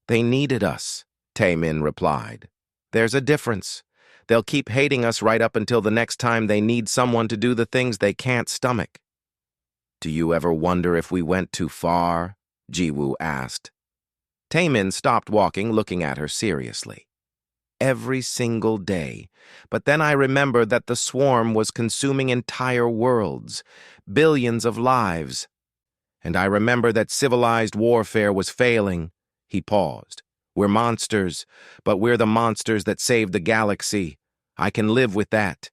They needed us, Temen replied. There's a difference. They'll keep hating us right up until the next time they need someone to do the things they can't stomach. Do you ever wonder if we went too far? Ji-woo asked. Temen stopped walking, looking at her seriously. Every single day. But then I remembered that the swarm was consuming entire worlds, billions of lives. And I remember that civilized warfare was failing. He paused. We're monsters, but we're the monsters that saved the galaxy. I can live with that.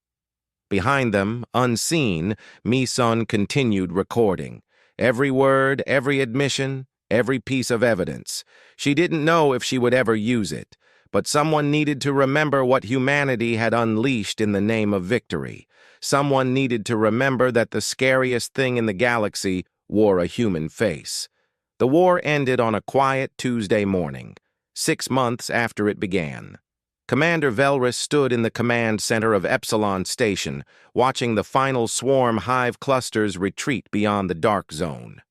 Behind them, unseen, Misun continued recording. Every word, every admission, every piece of evidence. She didn't know if she would ever use it. But someone needed to remember what humanity had unleashed in the name of victory. Someone needed to remember that the scariest thing in the galaxy wore a human face. The war ended on a quiet Tuesday morning, 6 months after it began. Commander Velrus stood in the command center of Epsilon Station, watching the final swarm hive clusters retreat beyond the dark zone.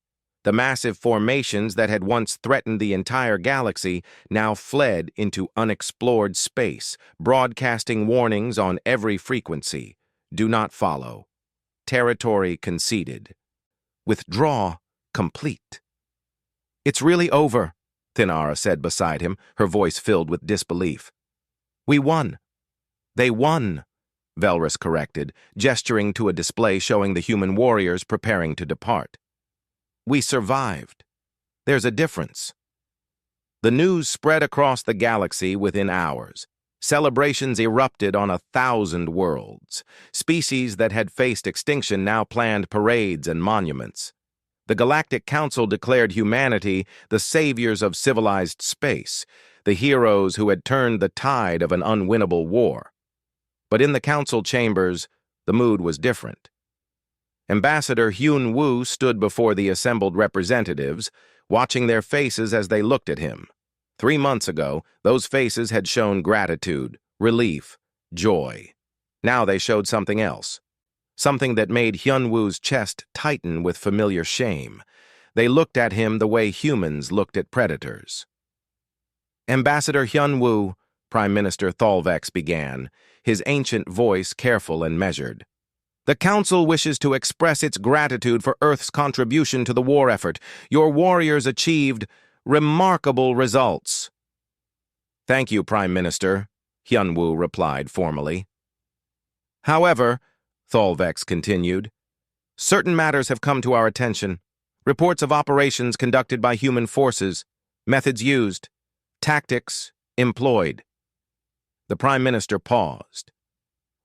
The massive formations that had once threatened the entire galaxy now fled into unexplored space, broadcasting warnings on every frequency. Do not follow. Territory conceded. Withdraw complete. It's really over, Thinara said beside him, her voice filled with disbelief. We won. They won, Velrus corrected, gesturing to a display showing the human warriors preparing to depart. We survived. There's a difference. The news spread across the galaxy within hours. Celebrations erupted on 1,000 worlds. Species that had faced extinction now planned parades and monuments. The Galactic Council declared humanity the saviors of civilized space, the heroes who had turned the tide of an unwinnable war. But in the council chambers, the mood was different. Ambassador Hyunwoo stood before the assembled representatives, watching their faces as they looked at him. 3 months ago, those faces had shown gratitude, relief, joy. Now they showed something else, something that made Hyunwoo's chest tighten with familiar shame. They looked at him the way humans looked at predators. "Ambassador Hyunwoo," Prime Minister Thalvex began, his ancient voice careful and measured. "The Council wishes to express its gratitude for Earth's contribution to the war effort. Your warriors achieved remarkable results." "Thank you, Prime Minister," Hyunwoo replied formally. "However," Thalvex continued, "certain matters have come to our attention. Reports of operations conducted by human forces, methods used, tactics employed." The Prime Minister paused.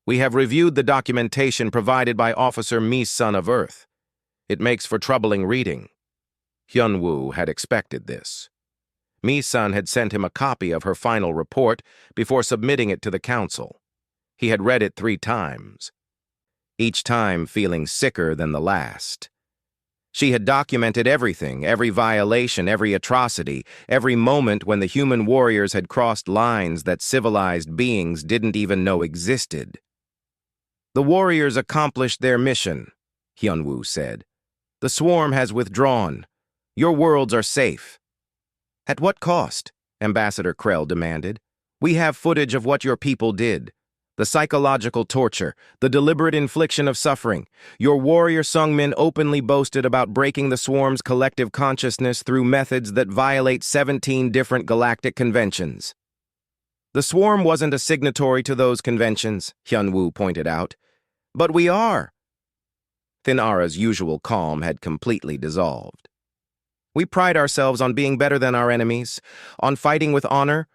"We have reviewed the documentation provided by Officer Mi-sun of Earth. It makes for troubling reading." Hyunwoo had expected this. Mi-sun had sent him a copy of her final report before submitting it to the Council. He had read it 3 times, each time feeling sicker than the last. She had documented everything, every violation, every atrocity, every moment when the human warriors had crossed lines that civilized beings didn't even know existed. "The warriors accomplished their mission," Hyunwoo said. "The swarm has withdrawn. Your worlds are safe." "At what cost?" Ambassador Krell demanded. "We have footage of what your people did. The psychological torture, the deliberate infliction of suffering. Your warrior Sungmin openly boasted about breaking the swarm's collective consciousness through methods that violate 17 different galactic conventions." "The swarm wasn't a signatory to those conventions," Hyunwoo pointed out. "But we are." Thinara's usual calm had completely dissolved. "We pride ourselves on being better than our enemies, on fighting with honor,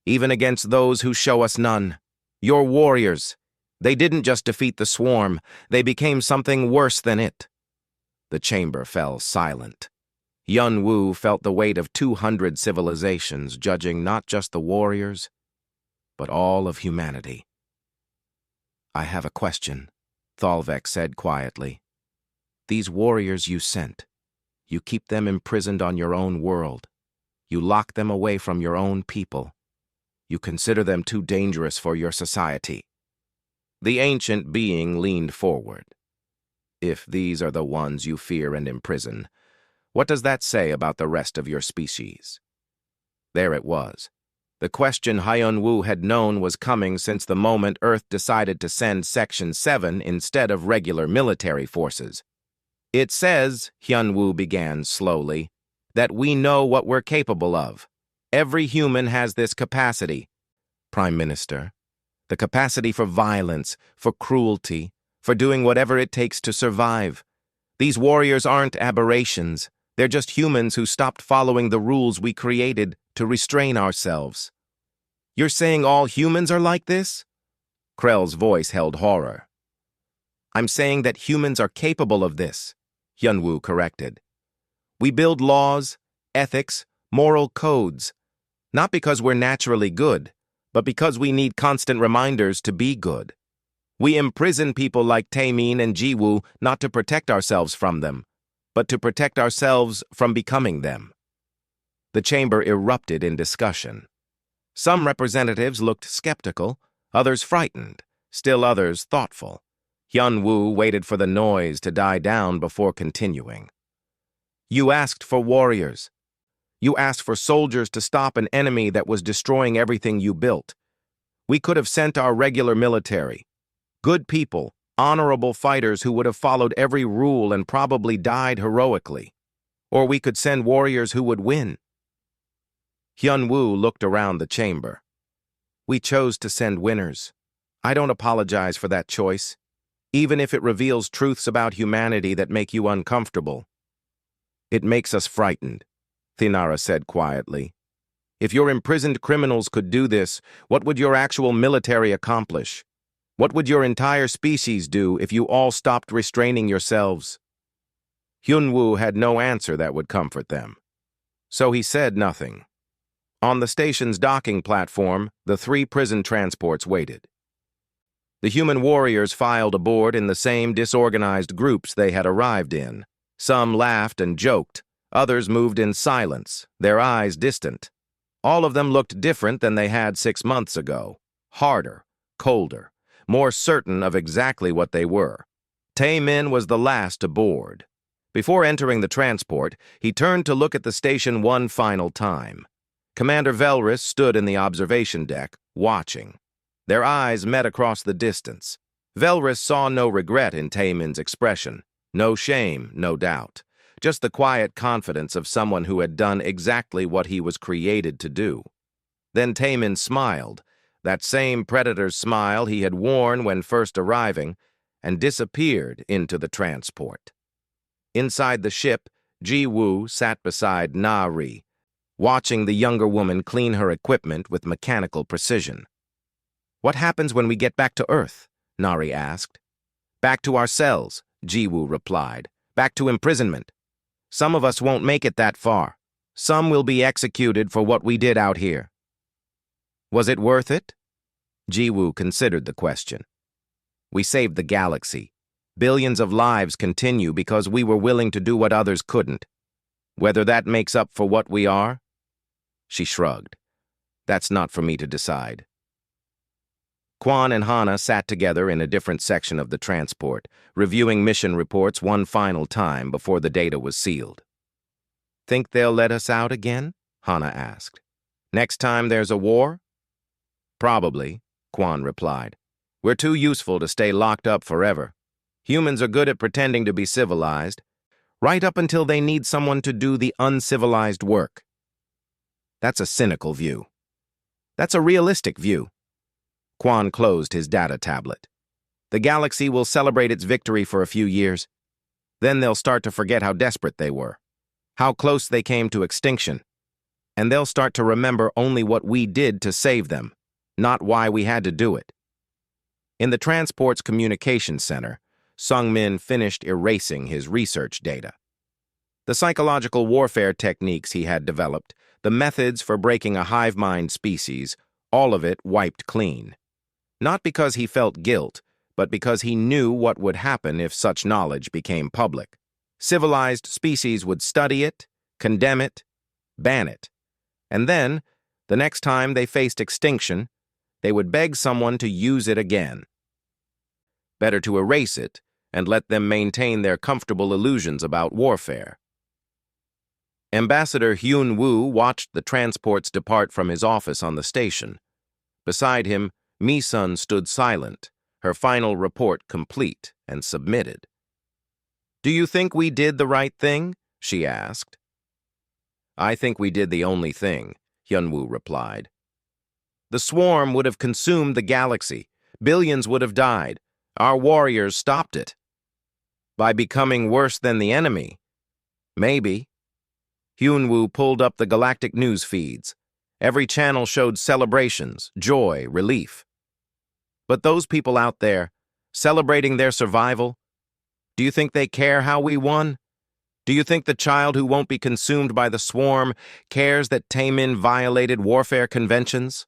even against those who show us none. Your warriors, they didn't just defeat the swarm, they became something worse than it." The chamber fell silent. Hyunwoo felt the weight of 200 civilizations judging not just the warriors, but all of humanity. "I have a question," Thalvex said quietly. "These warriors you sent, you keep them imprisoned on your own world. You lock them away from your own people. You consider them too dangerous for your society." The ancient being leaned forward. "If these are the ones you fear and imprison, what does that say about the rest of your species?" There it was. The question Hyunwoo had known was coming since the moment Earth decided to send Section 7 instead of regular military forces. "It says," Hyunwoo began slowly, "that we know what we're capable of. Every human has this capacity, Prime Minister. The capacity for violence, for cruelty, for doing whatever it takes to survive. These warriors aren't aberrations. They're just humans who stopped following the rules we created to restrain ourselves." "You're saying all humans are like this?" Krell's voice held horror. "I'm saying that humans are capable of this," Hyunwoo corrected. "We build laws, ethics, moral codes, not because we're naturally good, but because we need constant reminders to be good. We imprison people like Taemin and Jiwoo not to protect ourselves from them, but to protect ourselves from becoming them." The chamber erupted in discussion. Some representatives looked skeptical, others frightened, still others thoughtful. Hyunwoo waited for the noise to die down before continuing. "You asked for warriors. You asked for soldiers to stop an enemy that was destroying everything you built. We could have sent our regular military. Good people, honorable fighters who would have followed every rule and probably died heroically. Or we could send warriors who would win." Hyunwoo looked around the chamber. "We chose to send winners. I don't apologize for that choice, even if it reveals truths about humanity that make you uncomfortable." "It makes us frightened," Thinara said quietly. "If your imprisoned criminals could do this, what would your actual military accomplish? What would your entire species do if you all stopped restraining yourselves?" Hyunwoo had no answer that would comfort them, so he said nothing. On the station's docking platform, the 3 prison transports waited. The human warriors filed aboard in the same disorganized groups they had arrived in. Some laughed and joked, others moved in silence, their eyes distant. All of them looked different than they had 6 months ago, harder, colder, more certain of exactly what they were. temen was the last aboard. Before entering the transport, he turned to look at the station one final time. Commander Velrus stood in the observation deck, watching. Their eyes met across the distance. Velrus saw no regret in temen's expression, no shame, no doubt, just the quiet confidence of someone who had done exactly what he was created to do. Then temen smiled, that same predator's smile he had worn when first arriving, and disappeared into the transport. Inside the ship, Ji-woo sat beside Na-ri, watching the younger woman clean her equipment with mechanical precision. "What happens when we get back to Earth?" Nari asked. "Back to our cells," Ji-woo replied. "Back to imprisonment. Some of us won't make it that far. Some will be executed for what we did out here." "Was it worth it?" Ji-woo considered the question. "We saved the galaxy. Billions of lives continue because we were willing to do what others couldn't. Whether that makes up for what we are?" She shrugged. "That's not for me to decide." Kwon and Hana sat together in a different section of the transport, reviewing mission reports one final time before the data was sealed. "Think they'll let us out again?" Hana asked. "Next time there's a war?" "Probably," Kwon replied. "We're too useful to stay locked up forever. Humans are good at pretending to be civilized, right up until they need someone to do the uncivilized work." "That's a cynical view." "That's a realistic view." Kwon closed his data tablet. "The galaxy will celebrate its victory for a few years. Then they'll start to forget how desperate they were, how close they came to extinction, and they'll start to remember only what we did to save them, not why we had to do it." In the transport's communication center, Sung-min finished erasing his research data. The psychological warfare techniques he had developed, the methods for breaking a hive mind species, all of it wiped clean. Not because he felt guilt, but because he knew what would happen if such knowledge became public. Civilized species would study it, condemn it, ban it. And then, the next time they faced extinction, they would beg someone to use it again. Better to erase it and let them maintain their comfortable illusions about warfare. Ambassador Hyun-woo watched the transports depart from his office on the station. Beside him, Mi-sun stood silent, her final report complete and submitted. "Do you think we did the right thing?" she asked. "I think we did the only thing," Hyun-woo replied. "The swarm would have consumed the galaxy. Billions would have died. Our warriors stopped it. By becoming worse than the enemy? Maybe." Hyun-woo pulled up the galactic news feeds. Every channel showed celebrations, joy, relief. But those people out there, celebrating their survival, do you think they care how we won? Do you think the child who won't be consumed by the swarm cares that temen violated warfare conventions?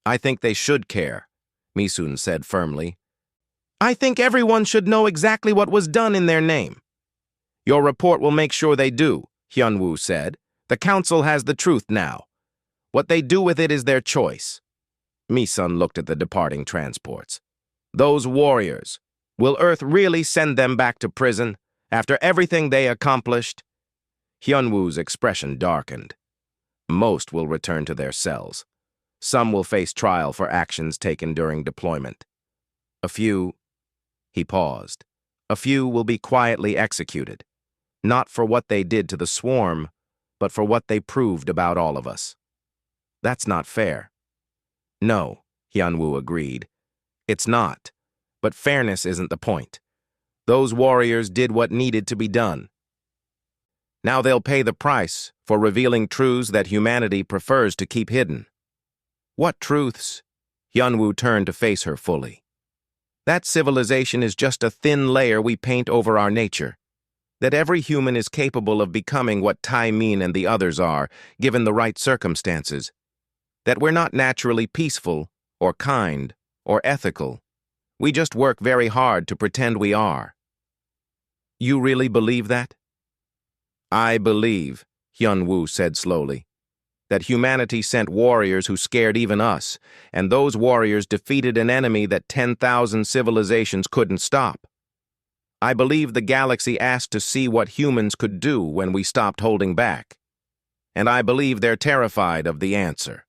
"I think they should care," Mi-sun said firmly. "I think everyone should know exactly what was done in their name." "Your report will make sure they do," Hyun-woo said. "The council has the truth now. What they do with it is their choice." Mi-sun looked at the departing transports. "Those warriors, will Earth really send them back to prison after everything they accomplished?" Hyun-woo's expression darkened. "Most will return to their cells. Some will face trial for actions taken during deployment. A few," he paused, "a few will be quietly executed, not for what they did to the swarm, but for what they proved about all of us. That's not fair." "No," Hyun-woo agreed. "It's not. But fairness isn't the point. Those warriors did what needed to be done. Now they'll pay the price for revealing truths that humanity prefers to keep hidden." "What truths?" Hyun-woo turned to face her fully. "That civilization is just a thin layer we paint over our nature. That every human is capable of becoming what temen and the others are, given the right circumstances. That we're not naturally peaceful, or kind, or ethical. We just work very hard to pretend we are." "You really believe that?" "I believe," Hyun-woo said slowly, "that humanity sent warriors who scared even us, and those warriors defeated an enemy that 10,000 civilizations couldn't stop. I believe the galaxy asked to see what humans could do when we stopped holding back. And I believe they're terrified of the answer.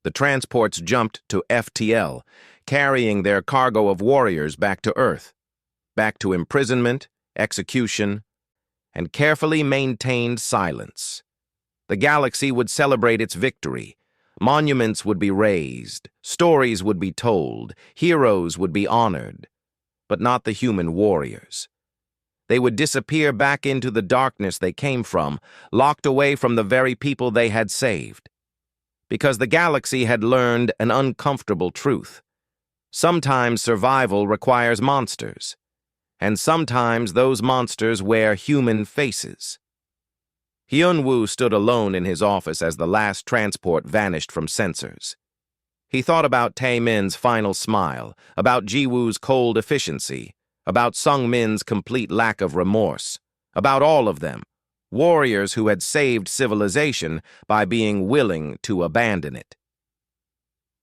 The transports jumped to FTL, carrying their cargo of warriors back to Earth, back to imprisonment, execution, and carefully maintained silence. The galaxy would celebrate its victory. Monuments would be raised, stories would be told, heroes would be honored, but not the human warriors. They would disappear back into the darkness they came from, locked away from the very people they had saved. Because the galaxy had learned an uncomfortable truth. Sometimes survival requires monsters, and sometimes those monsters wear human faces. Hyun-woo stood alone in his office as the last transport vanished from sensors. He thought about Tae-min's final smile, about Ji-woo's cold efficiency, about Sung-min's complete lack of remorse, about all of them, warriors who had saved civilization by being willing to abandon it.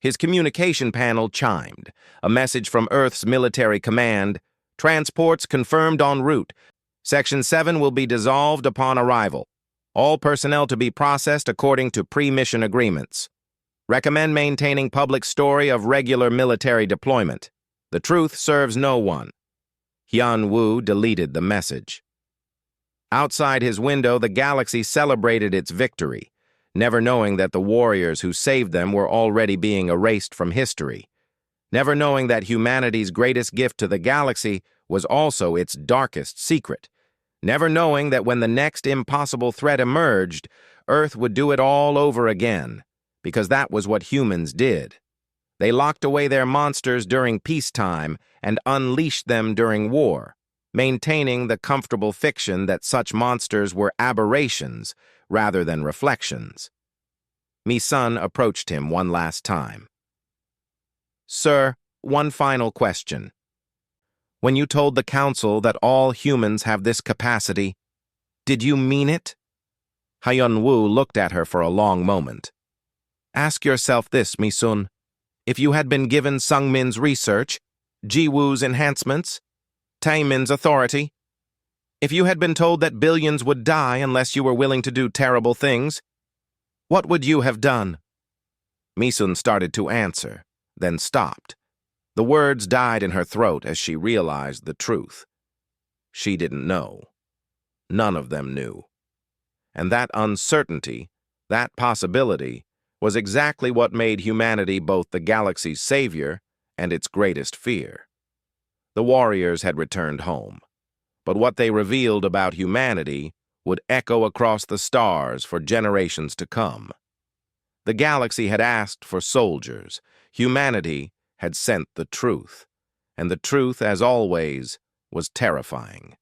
His communication panel chimed, a message from Earth's military command: transports confirmed en route. Section 7 will be dissolved upon arrival. All personnel to be processed according to pre-mission agreements. Recommend maintaining public story of regular military deployment. The truth serves no one. Hyun-woo deleted the message. Outside his window, the galaxy celebrated its victory, never knowing that the warriors who saved them were already being erased from history, never knowing that humanity's greatest gift to the galaxy was also its darkest secret, never knowing that when the next impossible threat emerged, Earth would do it all over again, because that was what humans did. They locked away their monsters during peacetime and unleashed them during war, maintaining the comfortable fiction that such monsters were aberrations rather than reflections. Mi-sun approached him one last time. Sir, one final question. When you told the Council that all humans have this capacity, did you mean it? Hyun-woo looked at her for a long moment. Ask yourself this, Mi-sun. If you had been given Sung-min's research, Ji-woo's enhancements, Tae-min's authority, if you had been told that billions would die unless you were willing to do terrible things, what would you have done? Mi-sun started to answer, then stopped. The words died in her throat as she realized the truth. She didn't know. None of them knew. And that uncertainty, that possibility, was exactly what made humanity both the galaxy's savior and its greatest fear. The warriors had returned home, but what they revealed about humanity would echo across the stars for generations to come. The galaxy had asked for soldiers. Humanity had sent the truth, and the truth, as always, was terrifying.